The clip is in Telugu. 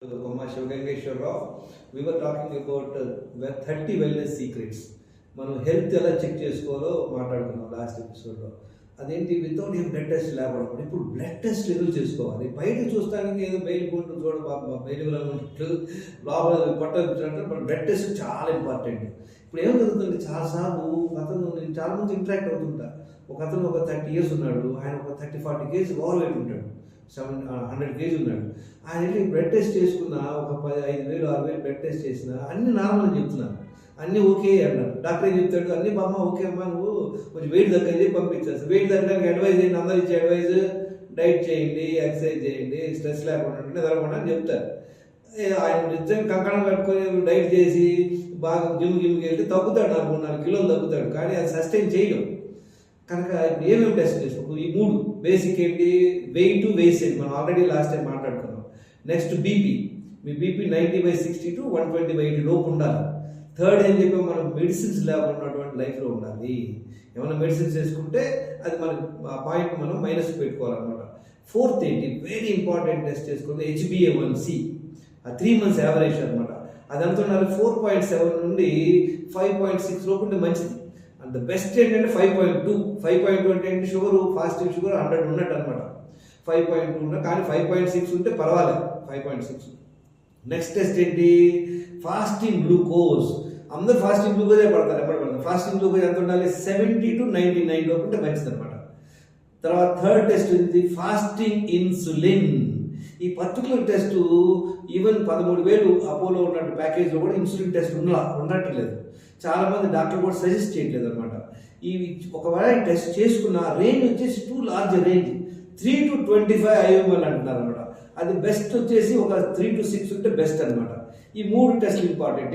Koma Shivgangeshwar Rao, we were talking about 30 wellness secrets. మనం హెల్త్ ఎలా చెక్ చేసుకోవాలో మాట్లాడుకున్నాం లాస్ట్ ఎపిసోడ్లో. అదేంటి వితౌట్ ఏం బ్లడ్ టెస్ట్ లేకపోవడం. ఇప్పుడు బ్లడ్ టెస్ట్ ఎందుకు చేసుకోవాలి? బయట చూస్తానికి ఏదో బయలు కొంటూ చూడ బయలు ఉన్నట్టు లోపల పట్టినట్టు బట్ బ్లడ్ టెస్ట్ చాలా ఇంపార్టెంట్. ఇప్పుడు ఏం జరుగుతుంది, చాలాసార్లు నేను చాలా మంది ఇంటరాక్ట్ అవుతుంటా. ఒక 30 years ఉన్నాడు, ఆయన ఒక 30-40 kgs ఓవర్ వెయిట్ ఉంటాడు, 100 kgs ఉన్నాడు. ఆయన వెళ్ళి బ్లడ్ టెస్ట్ చేసుకున్నా, ఒక 5,000-6,000 బ్లడ్ టెస్ట్ చేసినా అన్ని నార్మల్ అని చెప్తున్నాను, అన్నీ ఓకే అన్నారు. డాక్టర్ ఏం చెప్తాడు, అన్నీ బామ్మ ఓకే అమ్మా, నువ్వు కొంచెం వెయిట్ తగ్గని పంపించేస్తాను. వెయిట్ తగ్గడానికి అడ్వైజ్ చేయండి, అందరూ ఇచ్చే అడ్వైజ్ డైట్ చేయండి, ఎక్సర్సైజ్ చేయండి, స్ట్రెస్ లేకుండా నిద్రకుండా అని చెప్తారు. ఆయన నిజంగా కంకణం కట్టుకొని డైట్ చేసి బాగా జిమ్కి వెళ్తే తగ్గుతాడు, 4 kilos తగ్గుతాడు, కానీ అది సస్టైన్ చేయడం. కనుక ఇప్పుడు ఏమేమి టెస్ట్ చేసుకో, ఈ 3 బేసిక్ ఏంటి, వెయిట్ వేసేది మనం ఆల్రెడీ లాస్ట్ టైం మాట్లాడుకున్నాం. Next BP, me BP 90/60 to 120/80 లోపు ఉండాలి. థర్డ్ ఏం చెప్పాము, మనం మెడిసిన్స్ లేకున్నటువంటి లైఫ్లో ఉండాలి. ఏమైనా మెడిసిన్స్ వేసుకుంటే అది మనకి ఆ పాయింట్ మనం మైనస్ పెట్టుకోవాలన్నమాట. ఫోర్త్ ఏంటి, వెరీ ఇంపార్టెంట్ టెస్ట్ చేసుకుంటే HbA1c, ఆ 3 months యావరేజ్ అనమాట. అది అంతా 4.7 నుండి 5.6 లోపు ఉంటే మంచిది. అండ్ ద బెస్ట్ ఏంటంటే 5.2 అంటే ఏంటి, షుగర్ ఫాస్టింగ్ షుగర్ 100 ఉన్నట్టు అనమాట. 5.2 ఉన్నా, కానీ 5.6 ఉంటే పర్వాలేదు, 5.6. నెక్స్ట్ టెస్ట్ ఏంటి, ఫాస్టింగ్ గ్లూకోజ్. అందరూ ఫాస్టింగ్ గ్లూకోజే పడతారు, ఎప్పుడు పడతారు. ఫాస్టింగ్ గ్లూకోజ్ ఎంత ఉండాలి, 70 to 99 లోపు ఉంటే మంచిది అనమాట. తర్వాత థర్డ్ టెస్ట్ ఉంది ఫాస్టింగ్ ఇన్సులిన్. ఈ పర్టికులర్ టెస్ట్ ఈవెన్ 13,000 అపోలో ఉన్నట్టు ప్యాకేజ్లో కూడా ఇన్సులిన్ టెస్ట్ ఉండట్లేదు. చాలా మంది డాక్టర్ కూడా సజెస్ట్ చేయట్లేదు అనమాట. ఇవి ఒకవేళ టెస్ట్ చేసుకున్న రేంజ్ వచ్చేసి two large range, 3 to 25 IUML అంటున్నారు అనమాట. అది బెస్ట్ వచ్చేసి ఒక 3 to 6 ఉంటే బెస్ట్ అనమాట. ఈ 3 టెస్ట్లు ఇంపార్టెంట్.